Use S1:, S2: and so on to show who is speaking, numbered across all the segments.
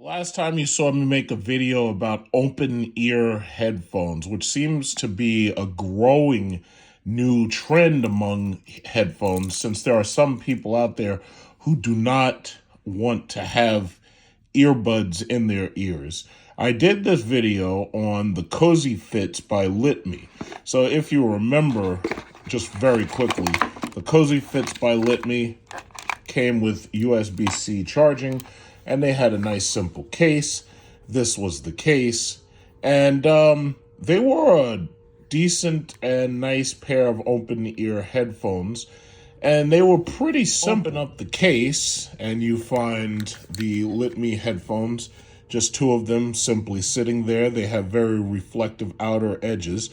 S1: Last time you saw me make a video about open ear headphones, which seems to be a growing new trend among headphones, since there are some people out there who do not want to have earbuds in their ears. I did this video on the Cozy Fits by Litme. So if you remember, just very quickly, the Cozy Fits by Litme came with USB-C charging, and they had a nice simple case. This was the case, and they were a decent and nice pair of open ear headphones, and they were pretty simple. Open up the case, and you find the Litme headphones, just two of them simply sitting there. They have very reflective outer edges,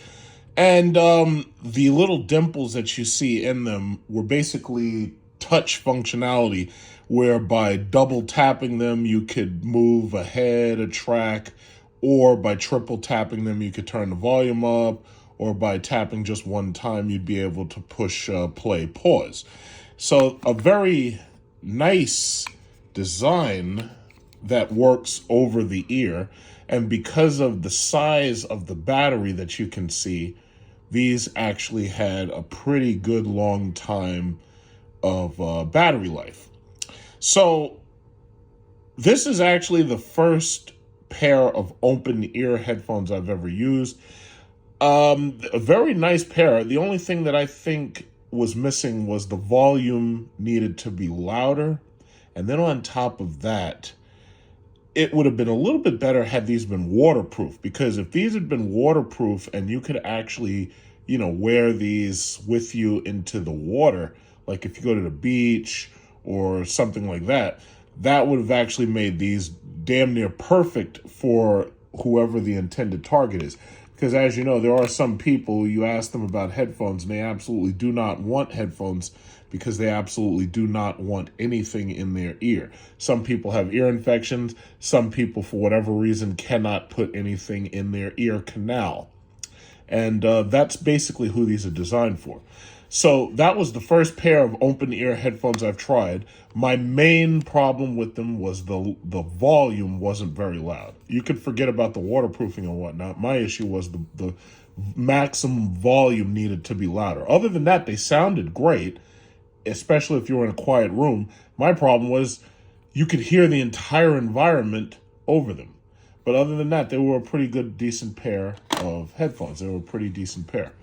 S1: and the little dimples that you see in them were basically touch functionality, where by double tapping them you could move ahead a track, or by triple tapping them you could turn the volume up, or by tapping just one time you'd be able to push play pause. So a very nice design that works over the ear, and because of the size of the battery that you can see, these actually had a pretty good long time of battery life. So this is actually the first pair of open ear headphones I've ever used. A very nice pair. The only thing that I think was missing was the volume needed to be louder. And then on top of that, it would have been a little bit better had these been waterproof, because if these had been waterproof and you could actually, wear these with you into the water, like if you go to the beach or something like that, that would have actually made these damn near perfect for whoever the intended target is. Because as you know, there are some people, you ask them about headphones and they absolutely do not want headphones because they absolutely do not want anything in their ear. Some people have ear infections. Some people, for whatever reason, cannot put anything in their ear canal. And that's basically who these are designed for. So that was the first pair of open ear headphones I've tried. My main problem with them was the volume wasn't very loud. You could forget about the waterproofing and whatnot. My issue was the maximum volume needed to be louder. Other than that, they sounded great, especially if you were in a quiet room. My problem was you could hear the entire environment over them. But other than that, they were a pretty good, decent pair of headphones. They were a pretty decent pair.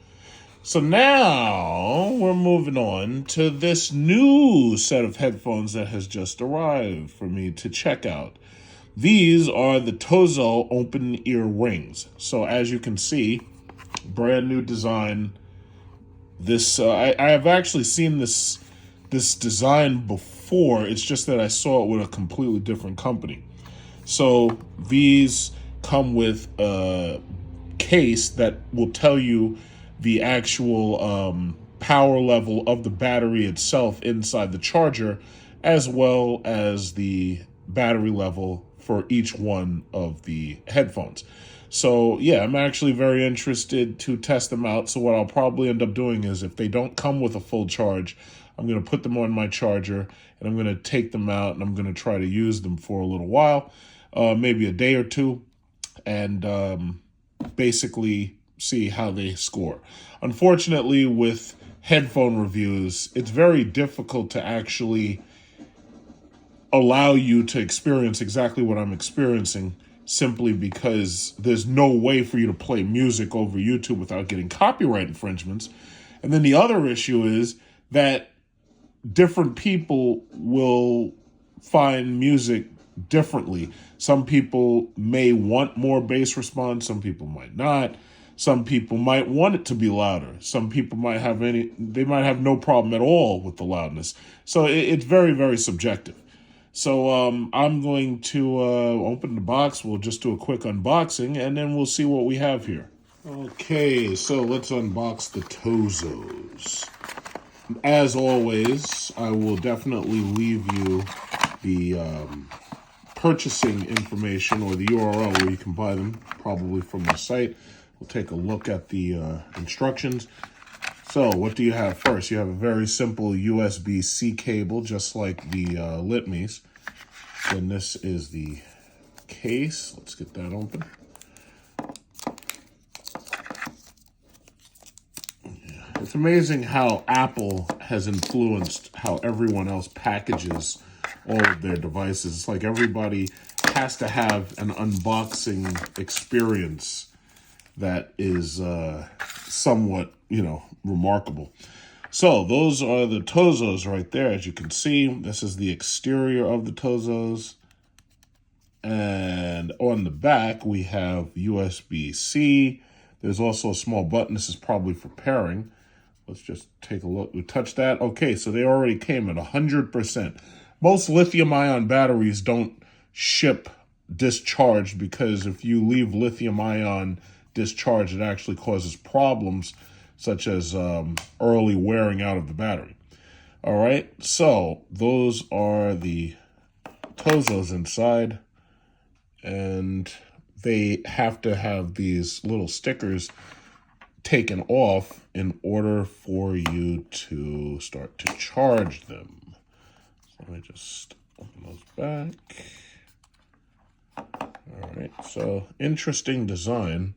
S1: So now we're moving on to this new set of headphones that has just arrived for me to check out. These are the TOZO Open EarRings. So as you can see, brand new design. This I have actually seen this design before. It's just that I saw it with a completely different company. So these come with a case that will tell you the actual power level of the battery itself inside the charger, as well as the battery level for each one of the headphones. So yeah, I'm actually very interested to test them out. So what I'll probably end up doing is, if they don't come with a full charge, I'm going to put them on my charger and I'm going to take them out and I'm going to try to use them for a little while, maybe a day or two, and basically see how they score. Unfortunately, with headphone reviews, it's very difficult to actually allow you to experience exactly what I'm experiencing, simply because there's no way for you to play music over YouTube without getting copyright infringements. And then the other issue is that different people will find music differently. Some people may want more bass response, some people might not. Some people might want it to be louder. Some people might have no problem at all with the loudness. So it's very, very subjective. So I'm going to open the box. We'll just do a quick unboxing, and then we'll see what we have here. Okay, so let's unbox the TOZOs. As always, I will definitely leave you the purchasing information, or the URL where you can buy them, probably from the site. We'll take a look at the instructions. So what do you have first? You have a very simple USB-C cable, just like the Litmes. Then this is the case. Let's get that open. It's amazing how Apple has influenced how everyone else packages all of their devices. It's like everybody has to have an unboxing experience that is somewhat, remarkable. So those are the TOZOs right there. As you can see, this is the exterior of the TOZOs. And on the back, we have USB-C. There's also a small button. This is probably for pairing. Let's just take a look. We touch that. Okay, so they already came at 100%. Most lithium-ion batteries don't ship discharged because if you leave lithium-ion discharged, it actually causes problems such as early wearing out of the battery. All right, so those are the TOZOs inside, and they have to have these little stickers taken off in order for you to start to charge them. So let me just open those back. All right, so interesting design.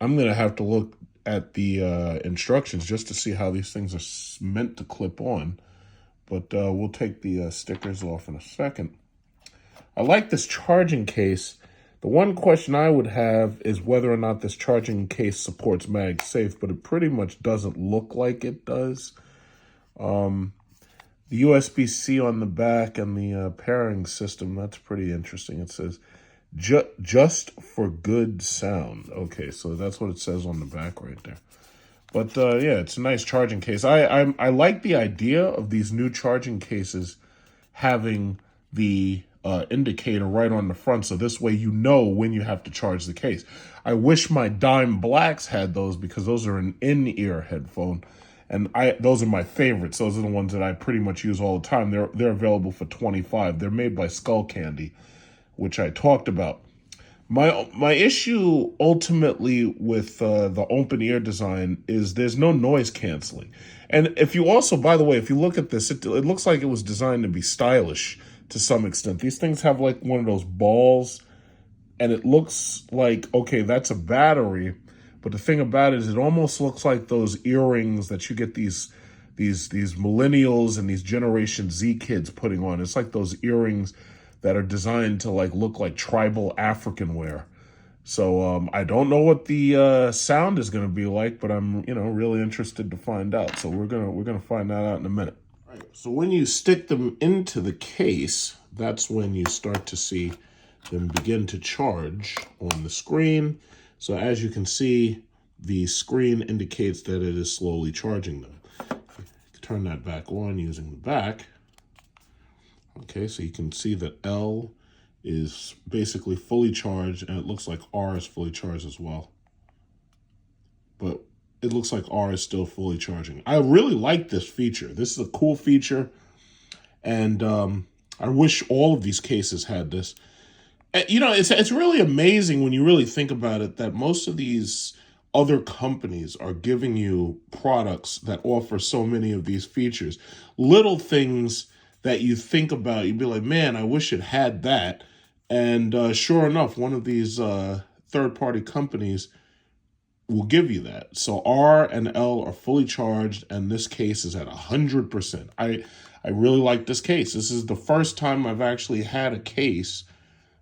S1: I'm going to have to look at the instructions just to see how these things are meant to clip on. But we'll take the stickers off in a second. I like this charging case. The one question I would have is whether or not this charging case supports MagSafe, but it pretty much doesn't look like it does. The USB-C on the back and the pairing system, that's pretty interesting. It says, just for good sound. Okay, so that's what it says on the back right there. But yeah, it's a nice charging case. I like the idea of these new charging cases having the indicator right on the front, so this way you know when you have to charge the case. I wish my Dime Blacks had those because those are an in-ear headphone, and those are my favorites. Those are the ones that I pretty much use all the time. They're available for $25. They're made by Skull Candy, which I talked about. My issue ultimately with the open ear design is there's no noise canceling. And if you also, by the way, if you look at this, it looks like it was designed to be stylish to some extent. These things have like one of those balls, and it looks like, okay, that's a battery. But the thing about it is it almost looks like those earrings that you get these millennials and these Generation Z kids putting on. It's like those earrings that are designed to like look like tribal African wear. So I don't know what the sound is going to be like, but I'm really interested to find out. So we're gonna find that out in a minute. All right. So when you stick them into the case, that's when you start to see them begin to charge on the screen. So as you can see, the screen indicates that it is slowly charging them. Turn that back on using the back. Okay, so you can see that L is basically fully charged, and it looks like R is fully charged as well. But it looks like R is still fully charging. I really like this feature. This is a cool feature, and I wish all of these cases had this. It's really amazing when you really think about it that most of these other companies are giving you products that offer so many of these features. Little things that you think about, you'd be like, man, I wish it had that. And sure enough, one of these third-party companies will give you that. So R and L are fully charged, and this case is at 100%. I really like this case. This is the first time I've actually had a case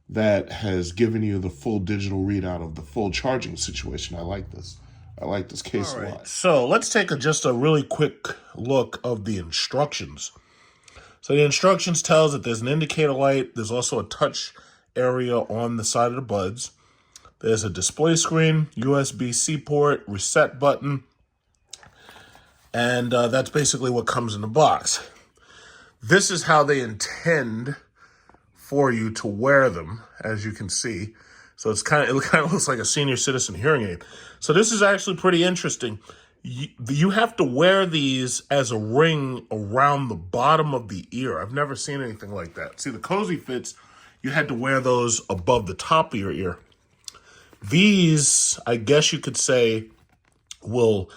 S1: that has given you the full digital readout of the full charging situation. I like this. I like this case a lot. So let's take just a really quick look of the instructions. So the instructions tells that there's an indicator light. There's also a touch area on the side of the buds. There's a display screen, USB-C port, reset button, and that's basically what comes in the box. This is how they intend for you to wear them, as you can see. So it kind of looks like a senior citizen hearing aid. So this is actually pretty interesting. You have to wear these as a ring around the bottom of the ear. I've never seen anything like that. See, the Cozy Fits, you had to wear those above the top of your ear. These, I guess you could say, will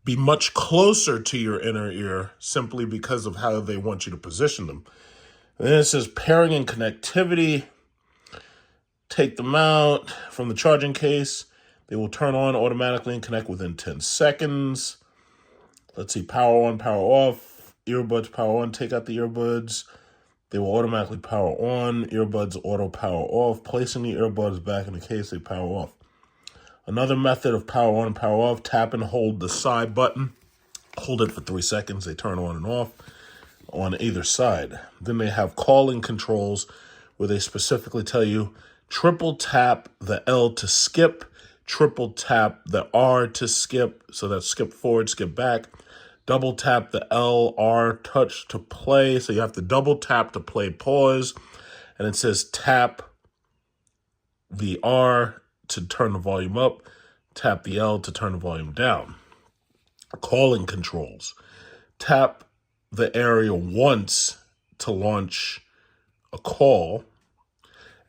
S1: be much closer to your inner ear simply because of how they want you to position them. And then it says pairing and connectivity. Take them out from the charging case. They will turn on automatically and connect within 10 seconds. Let's see, power on, power off. Earbuds power on, take out the earbuds. They will automatically power on. Earbuds auto power off. Placing the earbuds back in the case, they power off. Another method of power on and power off, tap and hold the side button. Hold it for 3 seconds. They turn on and off on either side. Then they have calling controls where they specifically tell you triple tap the L to skip, triple tap the R to skip, so that's skip forward, skip back. Double tap the L, R, touch to play, so you have to double tap to play pause. And it says tap the R to turn the volume up, tap the L to turn the volume down. Calling controls. Tap the area once to launch a call.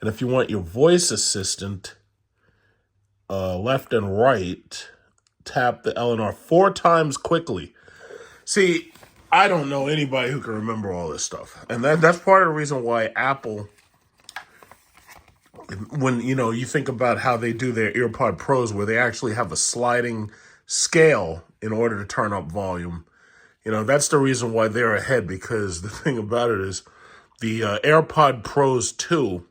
S1: And if you want your voice assistant, left and right, tap the L and R 4 times quickly. See, I don't know anybody who can remember all this stuff. And that's part of the reason why Apple, when you think about how they do their EarPod Pros, where they actually have a sliding scale in order to turn up volume, that's the reason why they're ahead, because the thing about it is the AirPod Pros 2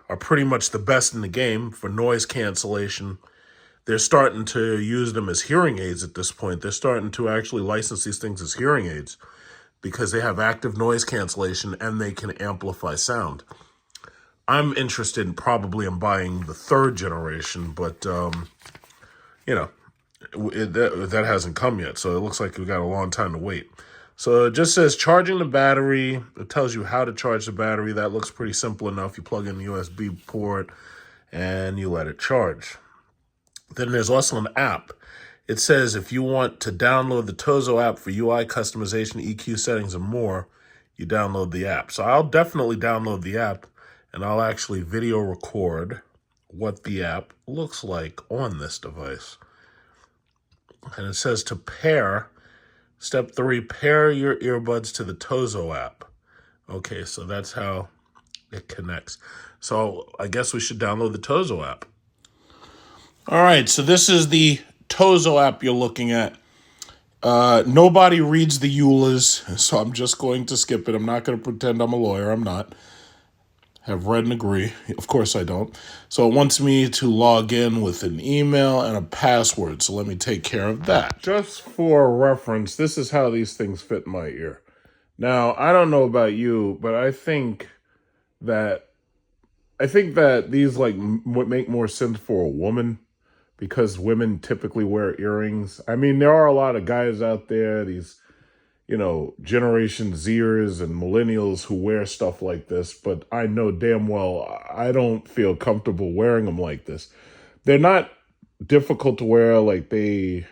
S1: are pretty much the best in the game for noise cancellation. They're starting to use them as hearing aids at this point. They're starting to actually license these things as hearing aids because they have active noise cancellation and they can amplify sound. I'm interested in buying the 3rd generation, but, that hasn't come yet. So it looks like we've got a long time to wait. So it just says charging the battery. It tells you how to charge the battery. That looks pretty simple enough. You plug in the USB port and you let it charge. Then there's also an app. It says if you want to download the TOZO app for UI customization, EQ settings, and more, you download the app. So I'll definitely download the app, and I'll actually video record what the app looks like on this device. And it says to pair, step 3, pair your earbuds to the TOZO app. Okay, so that's how it connects. So I guess we should download the TOZO app. All right, so this is the TOZO app you're looking at. Nobody reads the EULAs, so I'm just going to skip it. I'm not going to pretend I'm a lawyer. I'm not. Have read and agree. Of course I don't. So it wants me to log in with an email and a password, so let me take care of that. Just for reference, this is how these things fit in my ear. Now, I don't know about you, but I think that these would make more sense for a woman, because women typically wear earrings. I mean, there are a lot of guys out there, these, Generation Zers and millennials who wear stuff like this, but I know damn well I don't feel comfortable wearing them like this. They're not difficult to wear, like they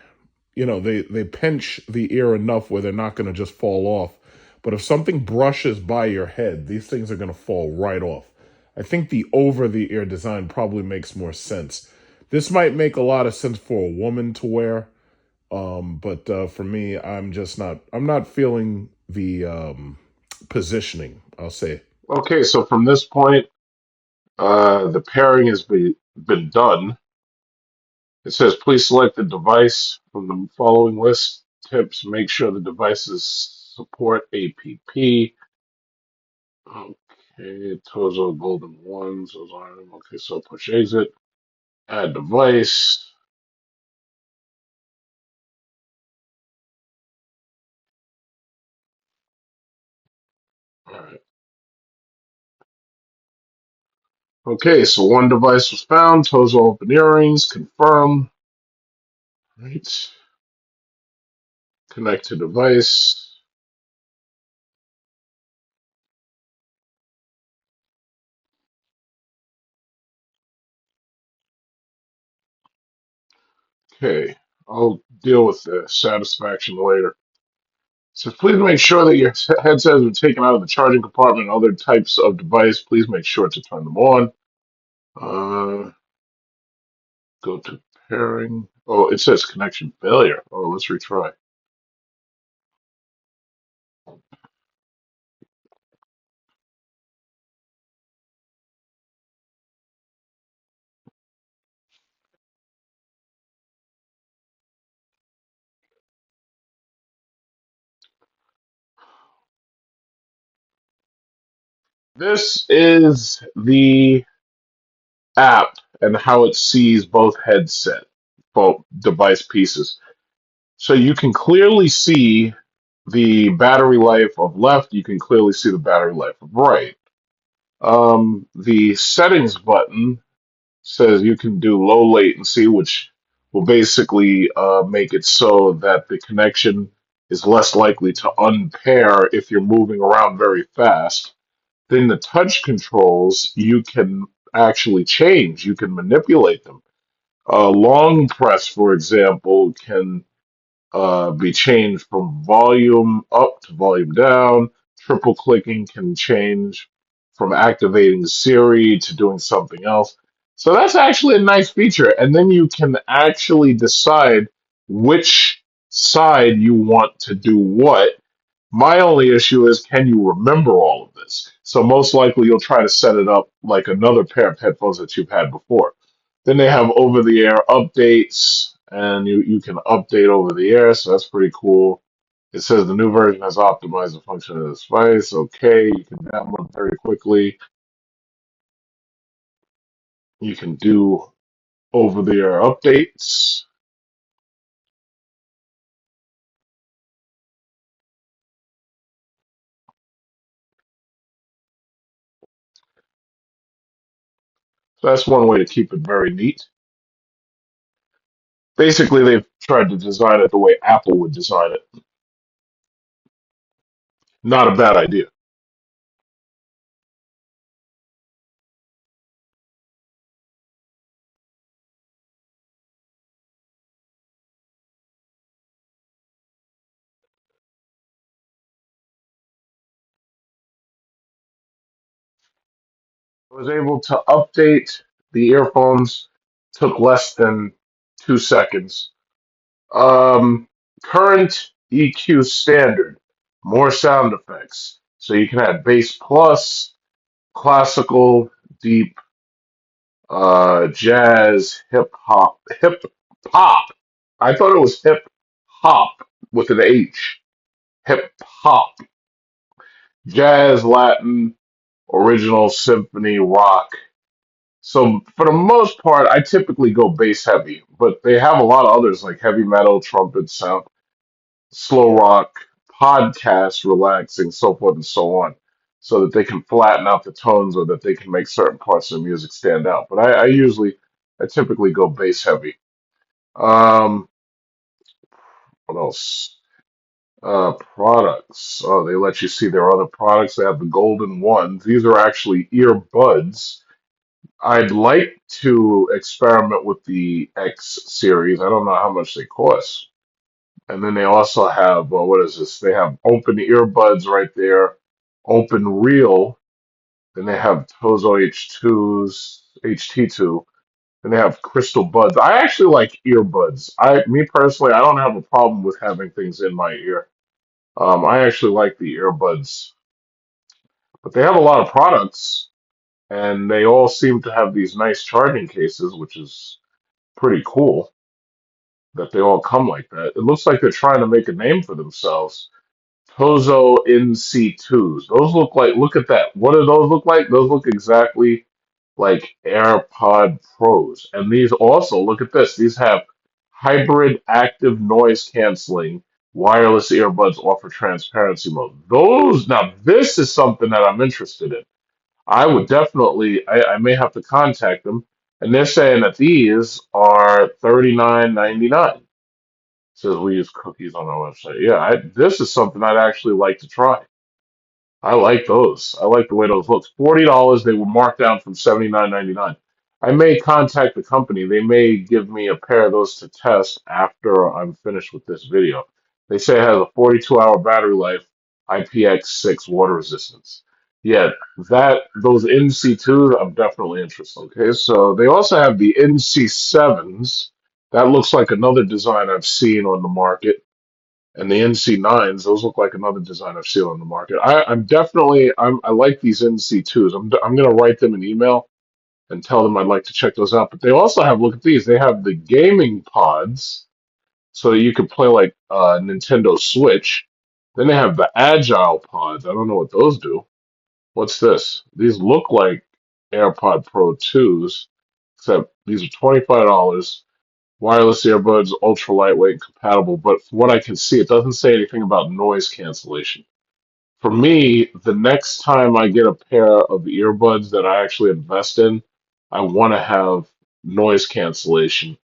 S1: pinch the ear enough where they're not going to just fall off. But if something brushes by your head, these things are going to fall right off. I think the over the ear design probably makes more sense. This might make a lot of sense for a woman to wear, but for me, I'm not feeling the positioning, I'll say.
S2: Okay, so from this point, the pairing has been done. It says, please select the device from the following list. Tips, make sure the devices support APP. Okay, Tozo Golden Ones. Those aren't. Okay, so push exit. Add device. All right. Okay, so one device was found. Tozo Open earrings. Confirm. Right. Connect to device. Okay, I'll deal with the satisfaction later. So please make sure that your headsets are taken out of the charging compartment and other types of device. Please make sure to turn them on. Uh, go to pairing. Oh, it says connection failure. Oh, let's retry. This is the app and how it sees both device pieces. So you can clearly see the battery life of left, you can clearly see the battery life of right. The settings button says you can do low latency, which will basically make it so that the connection is less likely to unpair if you're moving around very fast. Then the touch controls, you can actually change, you can manipulate them. Long press, for example, can be changed from volume up to volume down. Triple clicking can change from activating Siri to doing something else. So that's actually a nice feature. And then you can actually decide which side you want to do what. My only issue is, can you remember all of this? So most likely you'll try to set it up like another pair of headphones that you've had before. Then they have over-the-air updates, and you can update over the air, so that's pretty cool. It says the new version has optimized the function of the device. Okay, you can download very quickly. You can do over-the-air updates. So that's one way to keep it very neat. Basically, they've tried to design it the way Apple would design it. Not a bad idea. I was able to update the earphones, took less than 2 seconds. Current EQ standard, more sound effects. So you can add bass plus, classical, deep, jazz, hip hop. I thought it was hip hop with an H. Hip hop, jazz, Latin, original, symphony, rock. So for the most part, I typically go bass heavy, but they have a lot of others like heavy metal, trumpet, sound, slow rock, podcast, relaxing, so forth and so on, so that they can flatten out the tones or that they can make certain parts of the music stand out. But I typically go bass heavy. Um, what else? Products. Oh, they let you see their other products. They have the golden ones. These are actually earbuds. I'd like to experiment with the X series. I don't know how much they cost. And then they also have, what is this? They have open earbuds right there, open reel. Then they have TOZO H2s, HT2. Then they have crystal buds. I actually like earbuds. Me personally, I don't have a problem with having things in my ear. I actually like the earbuds, but they have a lot of products, and they all seem to have these nice charging cases, which is pretty cool that they all come like that. It looks like they're trying to make a name for themselves. TOZO NC2s. Those look like, look at that. What do those look like? Those look exactly like AirPod Pros. And these also, look at this. These have hybrid active noise canceling wireless earbuds offer transparency mode. Now this is something that I'm interested in. I would definitely, I may have to contact them. And they're saying that these are $39.99. Says we use cookies on our website. Yeah, this is something I'd actually like to try. I like those. I like the way those look. $40. They were marked down from $79.99. I may contact the company. They may give me a pair of those to test after I'm finished with this video. They say it has a 42-hour battery life, IPX6 water resistance. Yeah, those NC2s, I'm definitely interested. Okay, so they also have the NC7s. That looks like another design I've seen on the market. And the NC9s, those look like another design I've seen on the market. I like these NC2s. I'm gonna write them an email and tell them I'd like to check those out. But they also have, look at these. They have the gaming pods, so that you can play like Nintendo Switch. Then they have the Agile pods. I don't know what those do. What's this? These look like AirPod Pro 2s, except these are $25. Wireless earbuds, ultra lightweight, compatible. But from what I can see, it doesn't say anything about noise cancellation. For me, the next time I get a pair of earbuds that I actually invest in, I want to have noise cancellation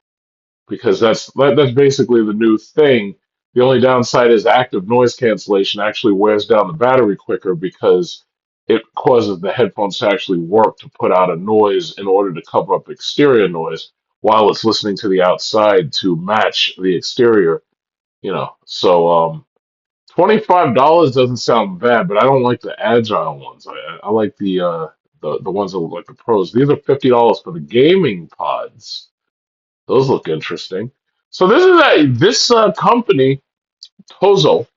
S2: because that's basically the new thing. The only downside is active noise cancellation actually wears down the battery quicker because it causes the headphones to actually work to put out a noise in order to cover up exterior noise while it's listening to the outside to match the exterior, So $25 doesn't sound bad, but I don't like the agile ones. I like the ones that look like the pros. These are $50 for the gaming pods. Those look interesting. So this company, TOZO.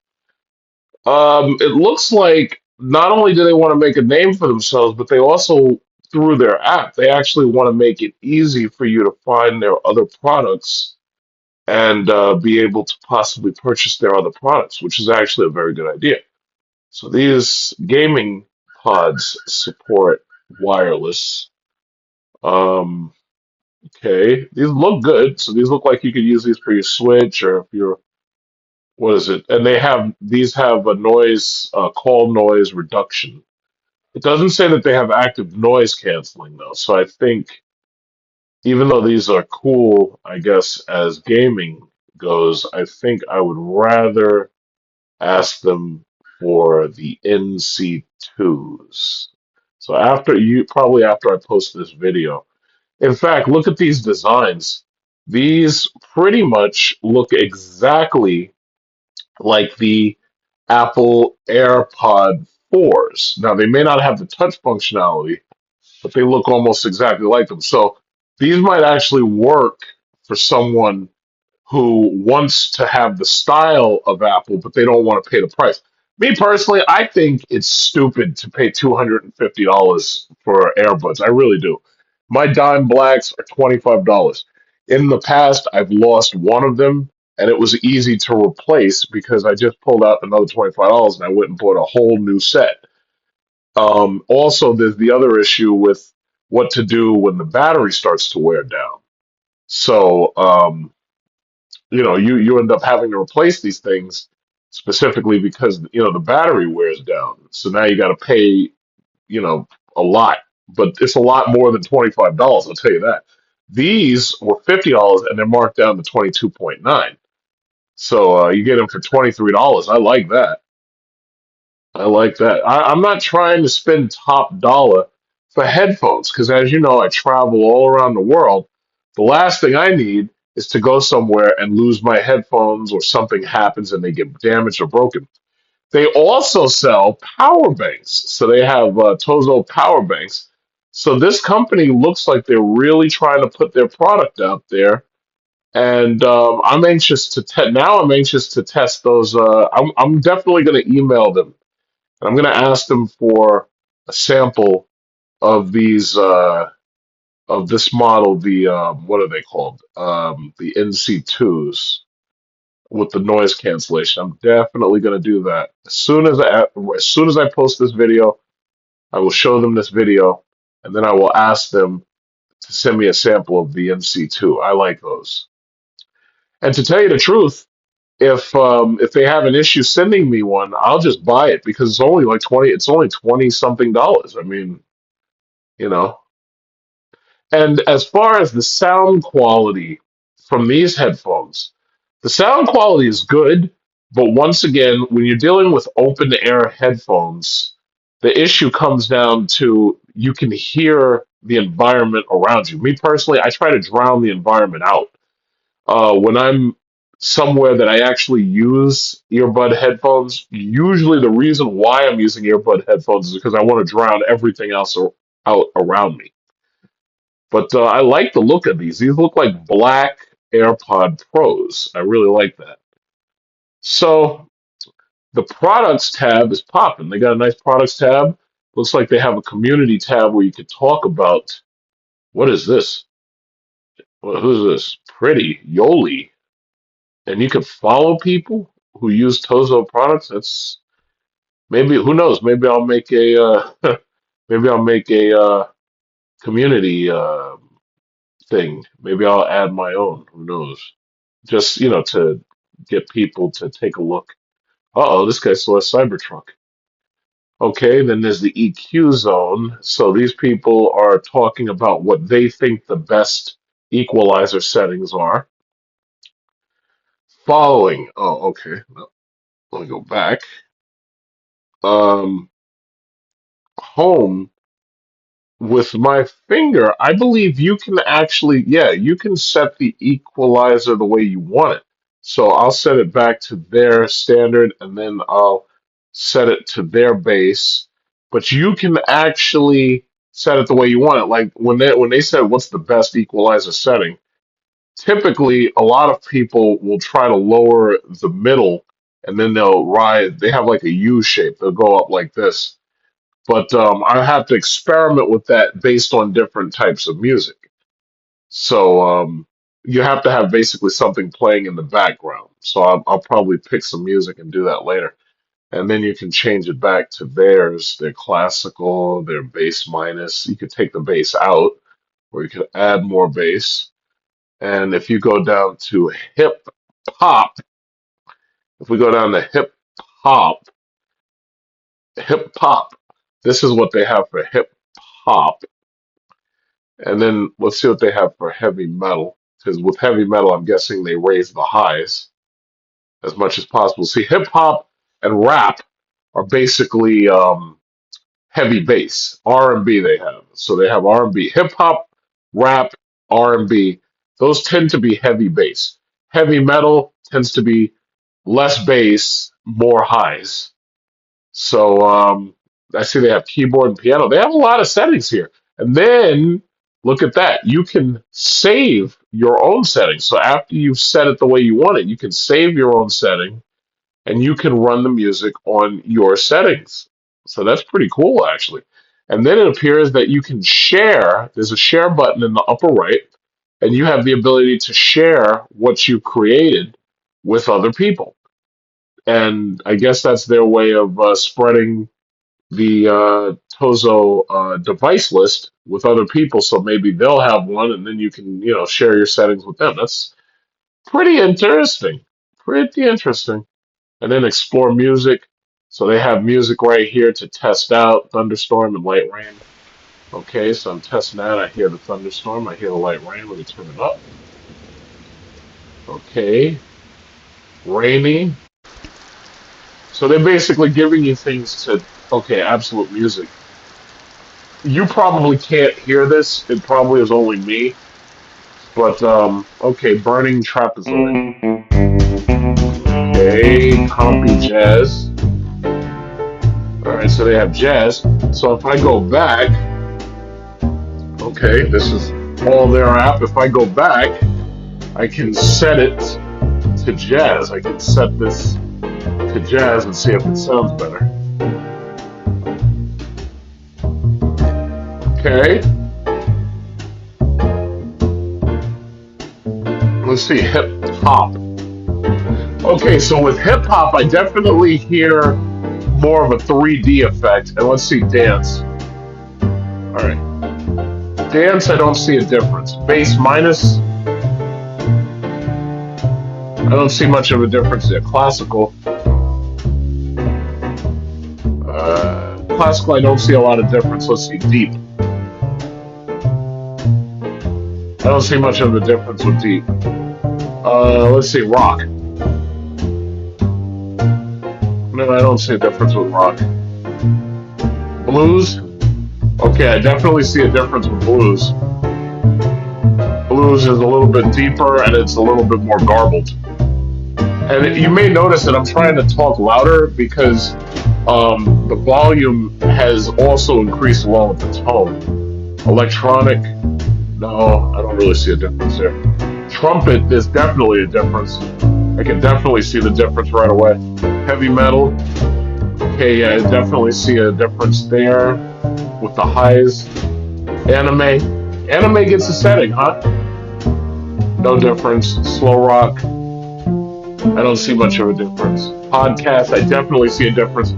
S2: It looks like not only do they want to make a name for themselves, but they also, through their app, they actually want to make it easy for you to find their other products and be able to possibly purchase their other products, which is actually a very good idea. So these gaming pods support wireless. Um, okay, these look good. So these look like you could use these for your Switch or if you're what is it? And these have a noise call noise reduction. It doesn't say that they have active noise canceling though. So I think even though these are cool, I guess as gaming goes, I think I would rather ask them for the NC2s. So probably after I post this video. In fact, look at these designs. These pretty much look exactly like the Apple AirPod 4s. Now, they may not have the touch functionality, but they look almost exactly like them. So these might actually work for someone who wants to have the style of Apple, but they don't want to pay the price. Me personally, I think it's stupid to pay $250 for earbuds. I really do. My dime blacks are $25. In the past, I've lost one of them, and it was easy to replace because I just pulled out another $25 and I went and bought a whole new set. Also, there's the other issue with what to do when the battery starts to wear down. So, you end up having to replace these things specifically because the battery wears down. So now you got to pay you know a lot, but it's a lot more than $25. I'll tell you that. These were $50 and they're marked down to 22.9. So you get them for $23. I like that. I like that. I'm not trying to spend top dollar for headphones because, as you know, I travel all around the world. The last thing I need is to go somewhere and lose my headphones or something happens and they get damaged or broken. They also sell power banks. So they have TOZO power banks. So this company looks like they're really trying to put their product out there. And I'm anxious to test those. I'm definitely going to email them I'm going to ask them for a sample of these of this model. The what are they called? The NC2s with the noise cancellation. I'm definitely going to do that as soon as I post this video. I will show them this video, and then I will ask them to send me a sample of the NC2. I like those. And to tell you the truth, if they have an issue sending me one, I'll just buy it because it's only like 20. It's only 20 something dollars. I mean, you know. And as far as the sound quality from these headphones, the sound quality is good, but once again, when you're dealing with open air headphones, the issue comes down to you can hear the environment around you. Me personally, I try to drown the environment out. When I'm somewhere that I actually use earbud headphones, usually the reason why I'm using earbud headphones is because I want to drown everything else out around me. But I like the look of these. These look like black AirPod Pros. I really like that. So the products tab is popping. They got a nice products tab. Looks like they have a community tab where you could talk about what is this? Who's this? Pretty Yoli. And you can follow people who use Tozo products. Maybe, who knows? Maybe I'll make a maybe I'll make a community thing. Maybe I'll add my own. Who knows? Just, to get people to take a look. Uh-oh, this guy saw a Cybertruck. Okay, then there's the EQ zone. So these people are talking about what they think the best equalizer settings are. Following. Oh, okay. Well, let me go back. Um, home with my finger, I believe you can actually, yeah, you can set the equalizer the way you want it. So I'll set it back to their standard and then I'll set it to their base. But you can actually set it the way you want it. Like when they said what's the best equalizer setting, typically a lot of people will try to lower the middle and then they'll rise. They have like a U shape. They'll go up like this, but I have to experiment with that based on different types of music. So you have to have basically something playing in the background. So I'll probably pick some music and do that later. And then you can change it back to theirs, their classical, their bass minus. You could take the bass out, or you could add more bass. And if you go down to hip hop, if we go down to hop, hip hop, this is what they have for hip hop. And then let's see what they have for heavy metal. Because with heavy metal, I'm guessing they raise the highs as much as possible. See, hip hop and rap are basically heavy bass. R&B they have. So they have R&B, hip hop, rap, R&B. Those tend to be heavy bass. Heavy metal tends to be less bass, more highs. So I see they have keyboard and piano. They have a lot of settings here. And then look at that. You can save your own settings. So after you've set it the way you want it, you can save your own setting and you can run the music on your settings. So that's pretty cool, actually. And then it appears that you can share. There's a share button in the upper right, and you have the ability to share what you created with other people. And I guess that's their way of spreading the TOZO device list with other people. So maybe they'll have one, and then you can, share your settings with them. That's pretty interesting. Pretty interesting. And then explore music. So they have music right here to test out thunderstorm and light rain. Okay, so I'm testing that. I hear the thunderstorm. I hear the light rain. Let me turn it up. Okay, rainy. So they're basically giving you things to, okay, absolute music. You probably can't hear this. It probably is only me. But okay, burning trapezoid. Okay, compy jazz. All right, so they have jazz. So if I go back, okay, this is all their app. If I go back, I can set it to jazz. I can set this to jazz and see if it sounds better. Okay. Let's see, hip hop. Okay, so with hip hop, I definitely hear more of a 3D effect. And let's see, dance. All right. Dance, I don't see a difference. Bass minus, I don't see much of a difference there. Classical. Classical, I don't see a lot of difference. Let's see, deep. I don't see much of a difference with deep. Let's see, rock. No, I don't see a difference with rock. Blues. Okay, I definitely see a difference with blues. Blues is a little bit deeper and it's a little bit more garbled. And you may notice that I'm trying to talk louder because the volume has also increased along with the tone. Electronic, no, I don't really see a difference there. Trumpet, there's definitely a difference. I can definitely see the difference right away. Heavy metal, okay, yeah, I definitely see a difference there with the highs. Anime gets a setting, huh? No difference. Slow rock, I don't see much of a difference. Podcast, I definitely see a difference.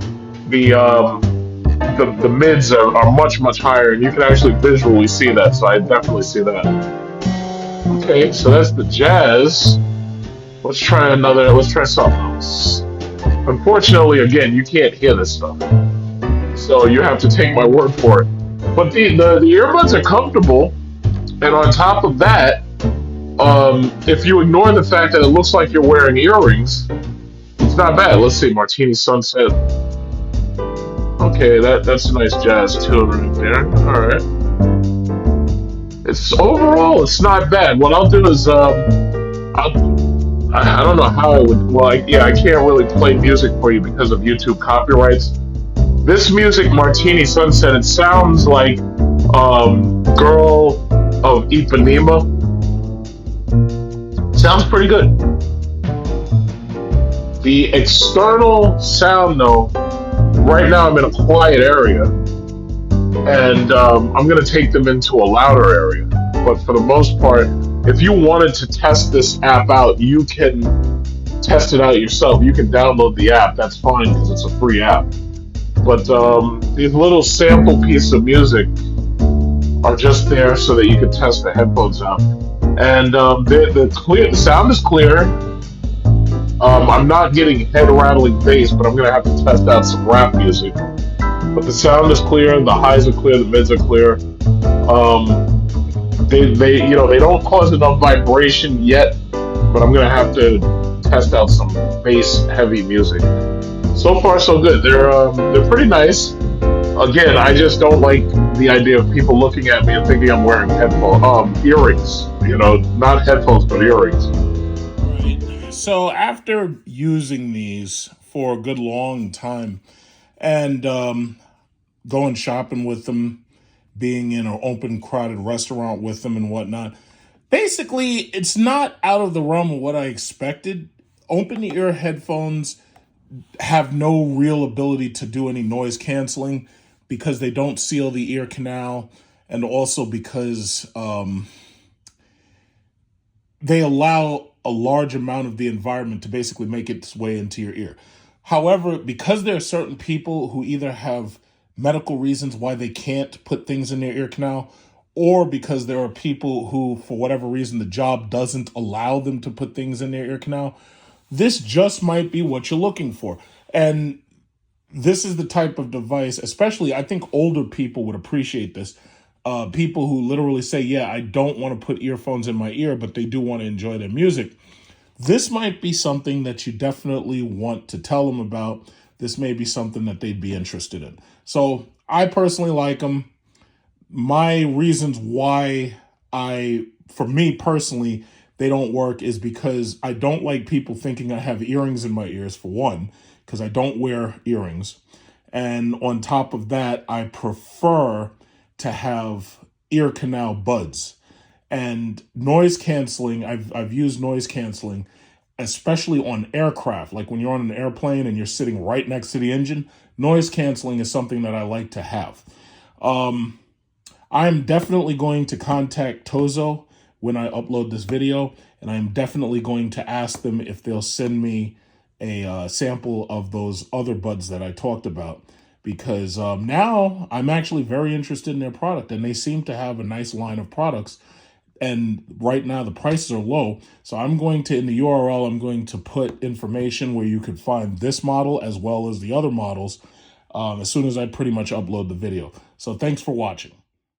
S2: the mids are much higher, and you can actually visually see that. So I definitely see that. Okay, so that's the jazz. Let's try another. Let's try something else. Unfortunately, again, you can't hear this stuff, so you have to take my word for it. But the earbuds are comfortable, and on top of that, if you ignore the fact that it looks like you're wearing earrings, it's not bad. Let's see, Martini Sunset. Okay, that's a nice jazz tune right there. All right. It's overall, it's not bad. What I'll do is, I don't know how I would. Well, yeah, I can't really play music for you because of YouTube copyrights. This music, Martini Sunset, it sounds like Girl of Ipanema. Sounds pretty good. The external sound, though, right now I'm in a quiet area, and I'm going to take them into a louder area. But for the most part, if you wanted to test this app out, you can test it out yourself. You can download the app. That's fine because it's a free app. But these little sample pieces of music are just there so that you can test the headphones out. And the sound is clear. I'm not getting head rattling bass, but I'm gonna have to test out some rap music. But the sound is clear, the highs are clear, the mids are clear. They don't cause enough vibration yet, but I'm gonna have to test out some bass heavy music. So far so good. They're pretty nice. Again, I just don't like the idea of people looking at me and thinking I'm wearing earrings. Not headphones but earrings.
S1: Right. So after using these for a good long time and going shopping with them, being in an open, crowded restaurant with them and whatnot, basically, it's not out of the realm of what I expected. Open ear headphones have no real ability to do any noise canceling because they don't seal the ear canal, and also because they allow a large amount of the environment to basically make its way into your ear. However, because there are certain people who either have medical reasons why they can't put things in their ear canal, or because there are people who, for whatever reason, the job doesn't allow them to put things in their ear canal, this just might be what you're looking for. And this is the type of device, especially I think older people would appreciate this. People who literally say, yeah, I don't want to put earphones in my ear, but they do want to enjoy their music. This might be something that you definitely want to tell them about. This may be something that they'd be interested in. So I personally like them. My reasons why for me personally, they don't work is because I don't like people thinking I have earrings in my ears, for one, because I don't wear earrings. And on top of that, I prefer to have ear canal buds. And noise canceling, I've used noise canceling, especially on aircraft. Like when you're on an airplane and you're sitting right next to the engine, noise canceling is something that I like to have. I'm definitely going to contact TOZO when I upload this video, and I'm definitely going to ask them if they'll send me a sample of those other buds that I talked about, because now I'm actually very interested in their product, and they seem to have a nice line of products. And right now the prices are low. So I'm going to, in the URL, I'm going to put information where you could find this model as well as the other models as soon as I pretty much upload the video. So thanks for watching.